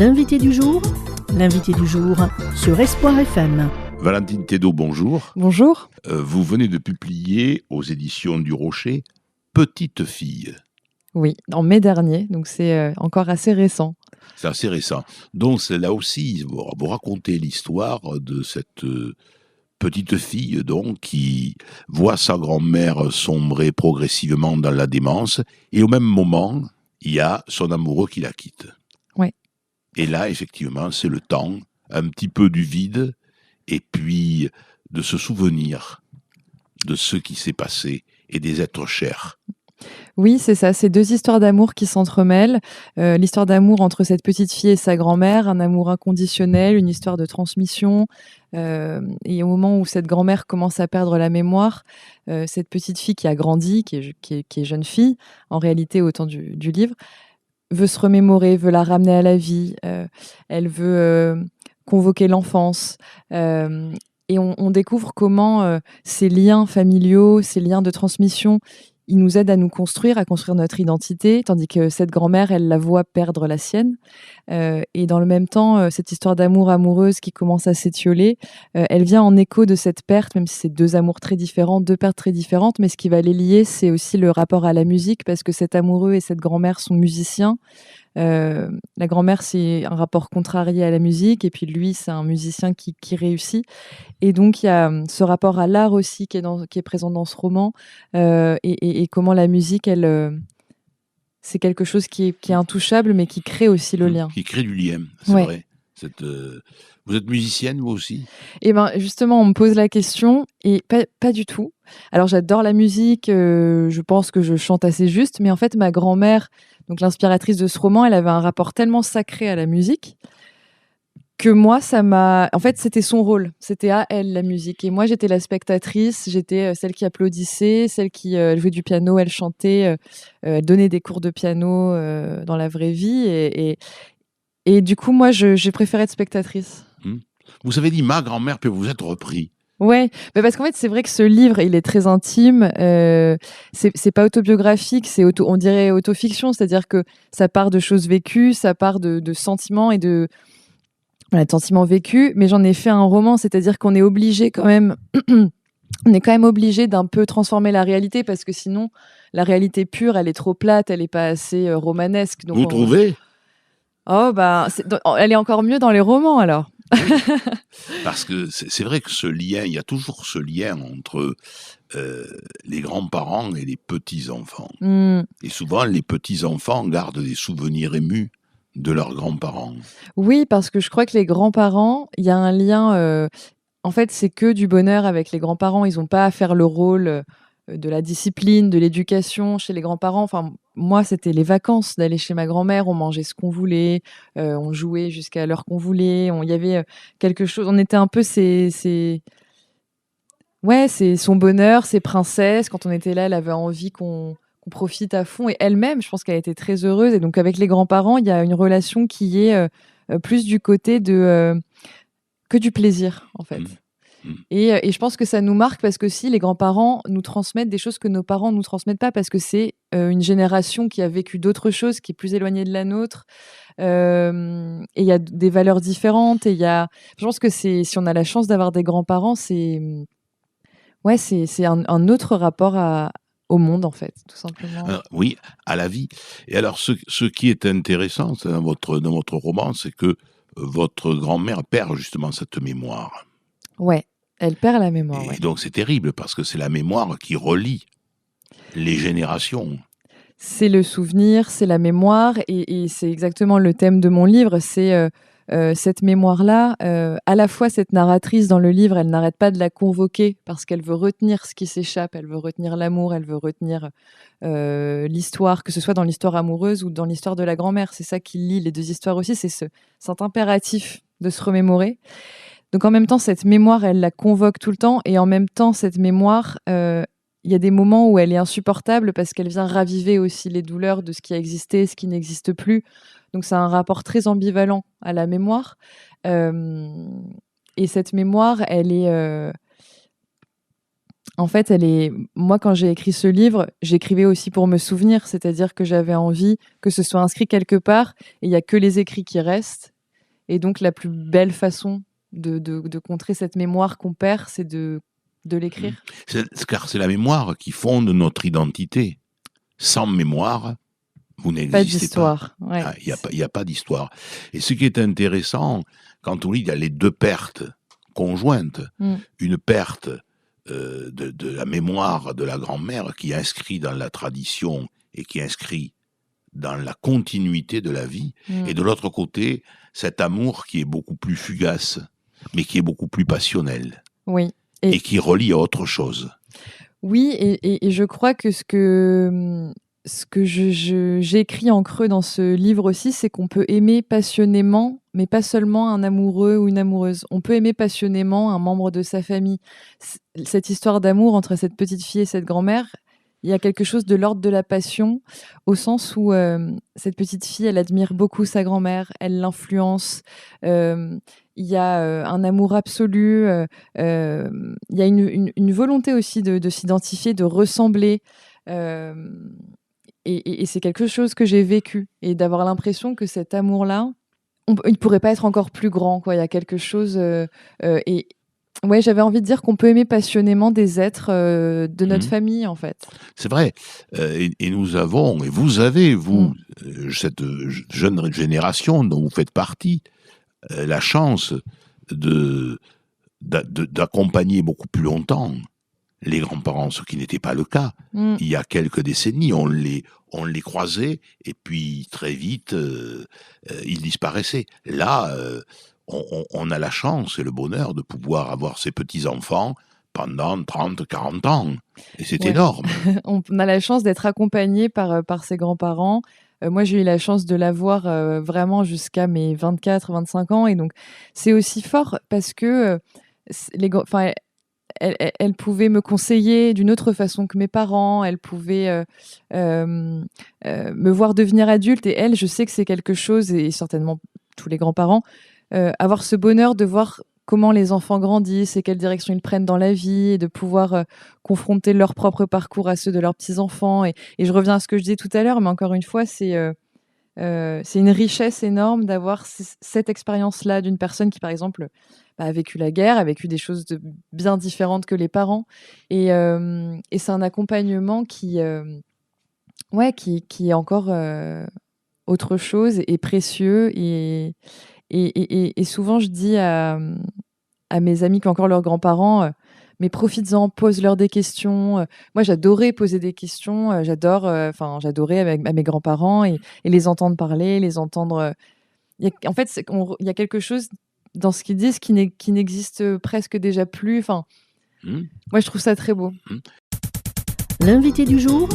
L'invité du jour sur Espoir FM. Valentine Thédot, bonjour. Bonjour. Vous venez de publier aux éditions du Rocher Petite fille. Oui, en mai dernier, donc c'est encore assez récent. C'est assez récent. Donc c'est là aussi, vous racontez l'histoire de cette petite fille donc, qui voit sa grand-mère sombrer progressivement dans la démence et au même moment, il y a son amoureux qui la quitte. Ouais. Et là, effectivement, c'est le temps, un petit peu du vide, et puis de se souvenir de ce qui s'est passé et des êtres chers. Oui, c'est ça, c'est deux histoires d'amour qui s'entremêlent. L'histoire d'amour entre cette petite fille et sa grand-mère, un amour inconditionnel, une histoire de transmission. Et au moment où cette grand-mère commence à perdre la mémoire, cette petite fille qui a grandi, qui est jeune fille, en réalité au temps du livre, veut se remémorer, veut la ramener à la vie. Elle veut convoquer l'enfance. Et on découvre comment ces liens familiaux, ces liens de transmission, ils nous aident à nous construire, à construire notre identité, tandis que cette grand-mère, elle la voit perdre la sienne. Et dans le même temps, cette histoire d'amour amoureuse qui commence à s'étioler, elle vient en écho de cette perte, même si c'est deux amours très différents, deux pertes très différentes, mais ce qui va les lier, c'est aussi le rapport à la musique, parce que cet amoureux et cette grand-mère sont musiciens. La grand-mère, c'est un rapport contrarié à la musique, et puis lui, c'est un musicien qui réussit. Et donc, il y a ce rapport à l'art aussi qui est présent dans ce roman, et comment la musique, c'est quelque chose qui est intouchable, mais qui crée aussi le lien. Qui crée du lien, c'est Ouais. vrai. Vous êtes musicienne, vous aussi ? Et ben justement, on me pose la question, et pas du tout. Alors, j'adore la musique, je pense que je chante assez juste, mais en fait, ma grand-mère, donc l'inspiratrice de ce roman, elle avait un rapport tellement sacré à la musique que moi, ça m'a... En fait, c'était son rôle. C'était à elle, la musique. Et moi, j'étais la spectatrice. J'étais celle qui applaudissait, celle qui jouait du piano, elle chantait, elle donnait des cours de piano dans la vraie vie. Et du coup, moi, j'ai préféré être spectatrice. Vous avez dit ma grand-mère, puis vous êtes repris. Ouais, mais parce qu'en fait, c'est vrai que ce livre, il est très intime. C'est pas autobiographique, on dirait autofiction. C'est-à-dire que ça part de choses vécues, ça part de sentiments et de sentiments vécus, mais j'en ai fait un roman, c'est-à-dire qu'on est obligé quand même, on est quand même obligé d'un peu transformer la réalité, parce que sinon, la réalité pure, elle est trop plate, elle est pas assez romanesque. Donc Vous trouvez ? Oh, bah, elle est encore mieux dans les romans, alors. Parce que c'est vrai que ce lien, il y a toujours ce lien entre les grands-parents et les petits-enfants. Et souvent, les petits-enfants gardent des souvenirs émus de leurs grands-parents. Oui, parce que je crois que les grands-parents, il y a un lien... en fait, c'est que du bonheur avec les grands-parents. Ils n'ont pas à faire le rôle de la discipline, de l'éducation chez les grands-parents. Enfin, moi, c'était les vacances d'aller chez ma grand-mère. On mangeait ce qu'on voulait, on jouait jusqu'à l'heure qu'on voulait. Il y avait quelque chose... On était un peu Ouais, c'est son bonheur, ses princesses. Quand on était là, elle avait envie qu'on profite à fond. Et elle-même, je pense qu'elle était très heureuse. Et donc, avec les grands-parents, il y a une relation qui est plus du côté de... que du plaisir, en fait. Et je pense que ça nous marque parce que si les grands-parents nous transmettent des choses que nos parents ne nous transmettent pas, parce que c'est une génération qui a vécu d'autres choses, qui est plus éloignée de la nôtre. Et il y a des valeurs différentes. Je pense que si on a la chance d'avoir des grands-parents, c'est un autre rapport au monde, en fait, tout simplement. Oui, à la vie. Et alors, ce qui est intéressant dans votre roman, c'est que votre grand-mère perd justement cette mémoire. Ouais, elle perd la mémoire. Et donc, c'est terrible, parce que c'est la mémoire qui relie les générations. C'est le souvenir, c'est la mémoire, et c'est exactement le thème de mon livre. C'est cette mémoire-là. À la fois, cette narratrice dans le livre, elle n'arrête pas de la convoquer parce qu'elle veut retenir ce qui s'échappe, elle veut retenir l'amour, elle veut retenir l'histoire, que ce soit dans l'histoire amoureuse ou dans l'histoire de la grand-mère. C'est ça qui lie les deux histoires aussi, c'est cet impératif de se remémorer. Donc en même temps, cette mémoire, elle la convoque tout le temps, et en même temps, cette mémoire, il y a des moments où elle est insupportable parce qu'elle vient raviver aussi les douleurs de ce qui a existé, ce qui n'existe plus. Donc c'est un rapport très ambivalent à la mémoire. Et cette mémoire, elle En fait, moi, quand j'ai écrit ce livre, j'écrivais aussi pour me souvenir, c'est-à-dire que j'avais envie que ce soit inscrit quelque part, et il y a que les écrits qui restent. Et donc, la plus belle façon de contrer cette mémoire qu'on perd, c'est de l'écrire. Car c'est la mémoire qui fonde notre identité. Sans mémoire, vous Pas n'existez pas. d'histoire. Ouais. Il n'y a pas d'histoire. Et ce qui est intéressant, quand on lit, il y a les deux pertes conjointes. Une perte de la mémoire de la grand-mère qui est inscrite dans la tradition et qui est inscrite dans la continuité de la vie. Et de l'autre côté, cet amour qui est beaucoup plus fugace, mais qui est beaucoup plus passionnel. Oui. Et qui relie à autre chose. Oui, et je crois que ce que j'écris en creux dans ce livre aussi, c'est qu'on peut aimer passionnément, mais pas seulement un amoureux ou une amoureuse. On peut aimer passionnément un membre de sa famille. Cette histoire d'amour entre cette petite fille et cette grand-mère, il y a quelque chose de l'ordre de la passion, au sens où cette petite fille, elle admire beaucoup sa grand-mère, elle l'influence. Il y a un amour absolu, il y a une volonté aussi de s'identifier, de ressembler. Et c'est quelque chose que j'ai vécu. Et d'avoir l'impression que cet amour-là, il pourrait pas être encore plus grand, quoi. Il y a quelque chose... et ouais, j'avais envie de dire qu'on peut aimer passionnément des êtres de notre famille, en fait. C'est vrai. Et nous avons, et vous avez, cette jeune génération dont vous faites partie, la chance d'accompagner beaucoup plus longtemps les grands-parents, ce qui n'était pas le cas. Il y a quelques décennies, on les croisait, et puis très vite, ils disparaissaient. Là, on a la chance et le bonheur de pouvoir avoir ces petits-enfants pendant 30, 40 ans. Et c'est énorme. On a la chance d'être accompagné par ses grands-parents. Moi, j'ai eu la chance de l'avoir vraiment jusqu'à mes 24, 25 ans. Et donc, c'est aussi fort parce que elle pouvait me conseiller d'une autre façon que mes parents. Elle pouvait me voir devenir adulte. Et elle, je sais que c'est quelque chose, et certainement tous les grands-parents, avoir ce bonheur de voir comment les enfants grandissent et quelle direction ils prennent dans la vie, et de pouvoir confronter leur propre parcours à ceux de leurs petits-enfants. Et je reviens à ce que je disais tout à l'heure, mais encore une fois, c'est une richesse énorme d'avoir cette expérience-là d'une personne qui, par exemple, a vécu la guerre, a vécu des choses bien différentes que les parents. Et c'est un accompagnement qui est encore autre chose et précieux. Et souvent, je dis à mes amis qui ont encore leurs grands-parents, mais profites-en, pose-leur des questions. Moi, j'adorais poser des questions. J'adorais avec mes grands-parents et les entendre parler, les entendre. En fait, il y a quelque chose dans ce qu'ils disent qui n'existe presque déjà plus. Enfin, moi, je trouve ça très beau. L'invité du jour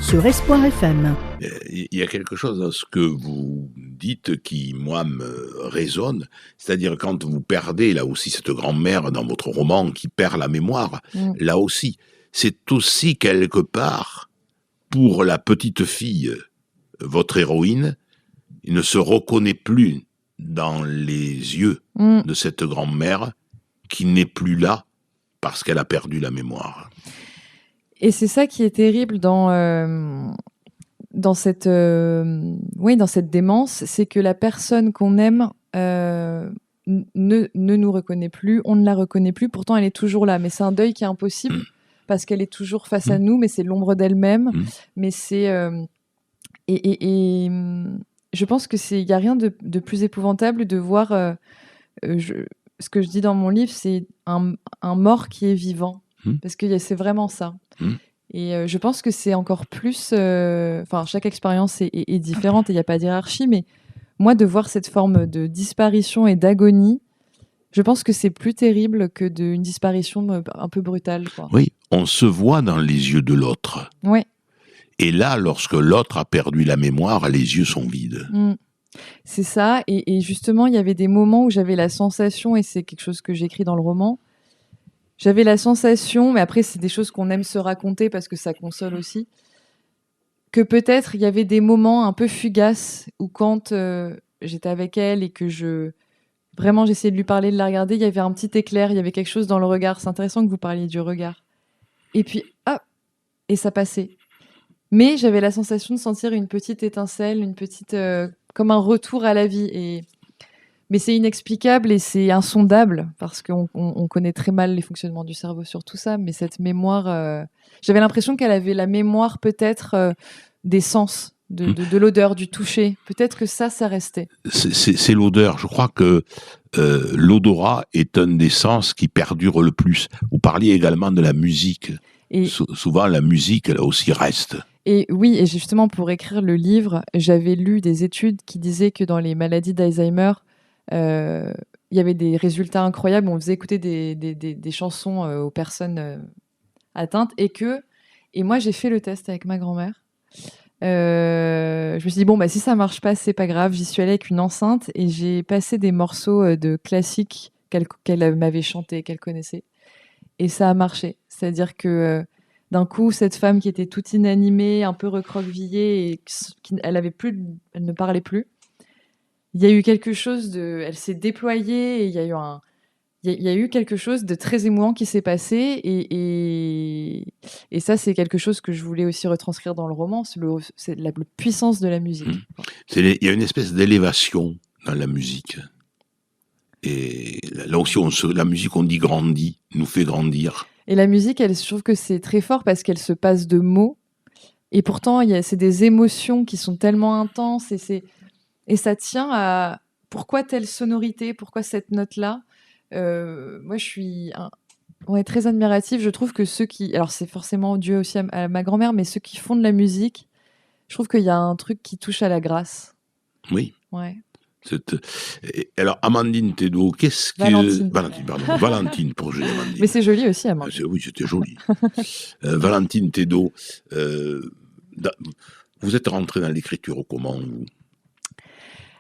sur Espoir FM. Il y a quelque chose dans ce que vous dites qui, moi, me résonne. C'est-à-dire quand vous perdez, là aussi, cette grand-mère dans votre roman qui perd la mémoire, là aussi, c'est aussi quelque part, pour la petite fille, votre héroïne, il ne se reconnaît plus dans les yeux de cette grand-mère qui n'est plus là parce qu'elle a perdu la mémoire. Et c'est ça qui est terrible dans cette démence, c'est que la personne qu'on aime ne nous reconnaît plus, on ne la reconnaît plus, pourtant elle est toujours là. Mais c'est un deuil qui est impossible parce qu'elle est toujours face à nous, mais c'est l'ombre d'elle-même. Mais c'est... je pense qu'il n'y a rien de plus épouvantable de voir... ce que je dis dans mon livre, c'est un mort qui est vivant. Parce que c'est vraiment ça. Et je pense que c'est encore plus... chaque expérience est différente et il n'y a pas de hiérarchie, mais moi, de voir cette forme de disparition et d'agonie, je pense que c'est plus terrible que une disparition un peu brutale, quoi. Oui, on se voit dans les yeux de l'autre. Ouais. Et là, lorsque l'autre a perdu la mémoire, les yeux sont vides. C'est ça. Et justement, il y avait des moments où j'avais la sensation, et c'est quelque chose que j'écris dans le roman, j'avais la sensation, mais après c'est des choses qu'on aime se raconter parce que ça console aussi, que peut-être il y avait des moments un peu fugaces où quand j'étais avec elle et que Vraiment, j'essayais de lui parler, de la regarder. Il y avait un petit éclair, il y avait quelque chose dans le regard. C'est intéressant que vous parliez du regard. Et puis, hop, et ça passait. Mais j'avais la sensation de sentir une petite étincelle, comme un retour à la vie. Mais c'est inexplicable et c'est insondable parce qu'on connaît très mal les fonctionnements du cerveau sur tout ça. Mais cette mémoire, j'avais l'impression qu'elle avait la mémoire peut-être des sens, de l'odeur, du toucher. Peut-être que ça restait. C'est l'odeur. Je crois que l'odorat est un des sens qui perdure le plus. Vous parliez également de la musique. Et souvent, la musique, elle aussi reste. Et oui, et justement, pour écrire le livre, j'avais lu des études qui disaient que dans les maladies d'Alzheimer, il y avait des résultats incroyables. On faisait écouter des chansons aux personnes atteintes. Et moi, j'ai fait le test avec ma grand-mère. Je me suis dit, bon, si ça marche pas, c'est pas grave. J'y suis allée avec une enceinte et j'ai passé des morceaux de classiques qu'elle m'avait chanté, qu'elle connaissait. Et ça a marché. C'est-à-dire que d'un coup, cette femme qui était toute inanimée, un peu recroquevillée, et elle ne parlait plus. Il y a eu quelque chose elle s'est déployée et il y a eu quelque chose de très émouvant qui s'est passé et ça, c'est quelque chose que je voulais aussi retranscrire dans le roman. C'est la puissance de la musique. Il y a une espèce d'élévation dans la musique. Et là aussi, la musique, on dit grandit, nous fait grandir. Et la musique, je trouve que c'est très fort parce qu'elle se passe de mots. Et pourtant, c'est des émotions qui sont tellement intenses. Et ça tient à pourquoi telle sonorité, pourquoi cette note-là. Moi, je suis très admirative. Je trouve que alors c'est forcément dû aussi à ma grand-mère, mais ceux qui font de la musique, je trouve qu'il y a un truc qui touche à la grâce. Oui. Ouais. Alors, Amandine Thédault, qu'est-ce que... Valentine, pour Amandine. Mais c'est joli aussi, Amandine. Oui, c'était joli. Valentine Thédault, vous êtes rentrée dans l'écriture comment, vous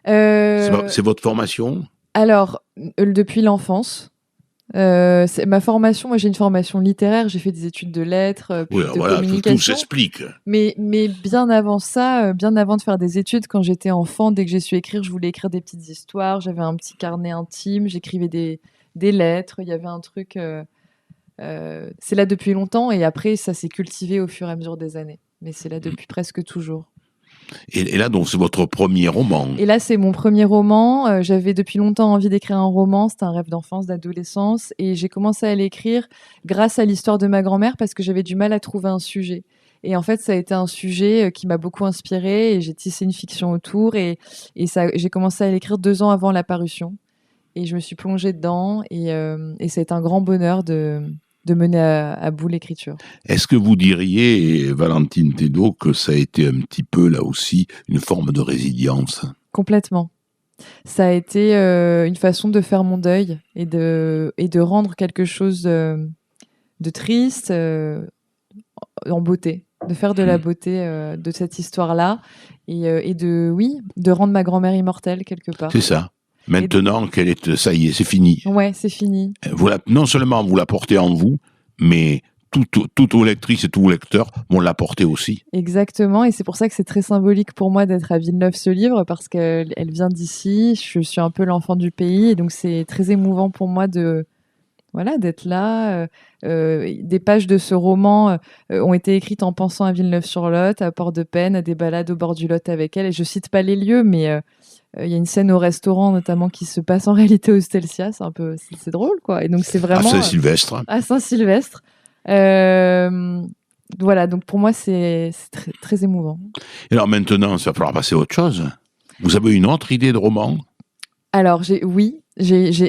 c'est votre formation? Alors, depuis l'enfance. C'est ma formation. Moi, j'ai une formation littéraire. J'ai fait des études de lettres, puis de communication. Tout s'explique. Mais bien avant ça, bien avant de faire des études, quand j'étais enfant, dès que j'ai su écrire, je voulais écrire des petites histoires. J'avais un petit carnet intime. J'écrivais des lettres. Il y avait un truc. C'est là depuis longtemps. Et après, ça s'est cultivé au fur et à mesure des années. Mais c'est là depuis presque toujours. Et là, donc, c'est votre premier roman. Et là, c'est mon premier roman. J'avais depuis longtemps envie d'écrire un roman. C'était un rêve d'enfance, d'adolescence. Et j'ai commencé à l'écrire grâce à l'histoire de ma grand-mère parce que j'avais du mal à trouver un sujet. Et en fait, ça a été un sujet qui m'a beaucoup inspirée et j'ai tissé une fiction autour. Et j'ai commencé à l'écrire 2 ans avant la parution. Et je me suis plongée dedans. Et ça a été un grand bonheur de mener à bout l'écriture. Est-ce que vous diriez, Valentine Thédault, que ça a été un petit peu, là aussi, une forme de résilience? Complètement. Ça a été une façon de faire mon deuil et de rendre quelque chose de triste en beauté, de faire de la beauté de cette histoire-là et de rendre ma grand-mère immortelle quelque part. C'est ça. Maintenant ça y est, c'est fini. Ouais, c'est fini. Non seulement vous la portez en vous, mais toutes vos lectrices et tous vos lecteurs vont la porter aussi. Exactement, et c'est pour ça que c'est très symbolique pour moi d'être à Villeneuve ce livre, parce qu'elle vient d'ici, je suis un peu l'enfant du pays, et donc c'est très émouvant pour moi d'être là. Des pages de ce roman ont été écrites en pensant à Villeneuve-sur-Lot, à Port-de-Peine, à des balades au bord du Lot avec elle, et je cite pas les lieux, mais il y a une scène au restaurant notamment qui se passe en réalité au Stelcia, c'est drôle quoi. Et donc c'est vraiment à Saint-Sylvestre. À Saint-Sylvestre. Voilà, donc pour moi c'est très, très émouvant. Et alors maintenant, ça va falloir passer à autre chose. Vous avez une autre idée de roman? Alors j'ai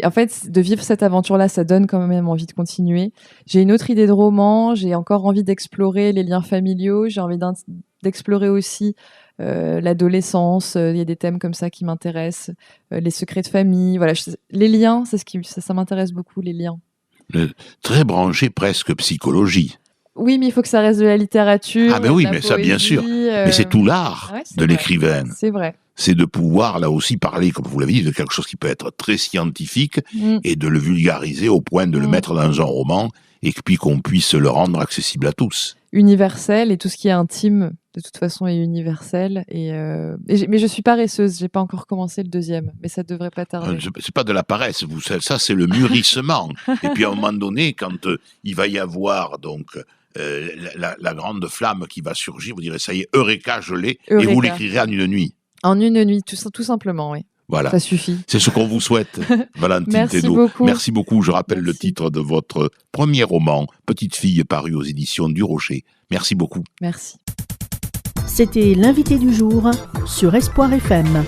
en fait, de vivre cette aventure-là, ça donne quand même envie de continuer. J'ai une autre idée de roman, j'ai encore envie d'explorer les liens familiaux, j'ai envie d'explorer aussi l'adolescence, il y a des thèmes comme ça qui m'intéressent, les secrets de famille, voilà, les liens, ça m'intéresse beaucoup, les liens. Très branché presque psychologie. Oui, mais il faut que ça reste de la littérature. Ah ben oui, mais poésie, ça bien sûr. Mais c'est tout l'art de l'écrivaine. C'est vrai. C'est de pouvoir là aussi parler, comme vous l'avez dit, de quelque chose qui peut être très scientifique et de le vulgariser au point de le mettre dans un roman et puis qu'on puisse le rendre accessible à tous. Universel et tout ce qui est intime de toute façon, est universel. Mais je suis paresseuse, j'ai pas encore commencé le deuxième, mais ça devrait pas tarder. C'est pas de la paresse, ça c'est le mûrissement. Et puis à un moment donné, quand il va y avoir donc la grande flamme qui va surgir, vous direz ça y est, Eureka, je l'ai, et vous l'écrirez en une nuit. En une nuit, tout simplement, oui. Voilà. Ça suffit. C'est ce qu'on vous souhaite, Valentine Merci Thénault. beaucoup. Merci beaucoup. Je rappelle le titre de votre premier roman, Petite fille, paru aux éditions du Rocher. Merci beaucoup. Merci. C'était l'invité du jour sur Espoir FM.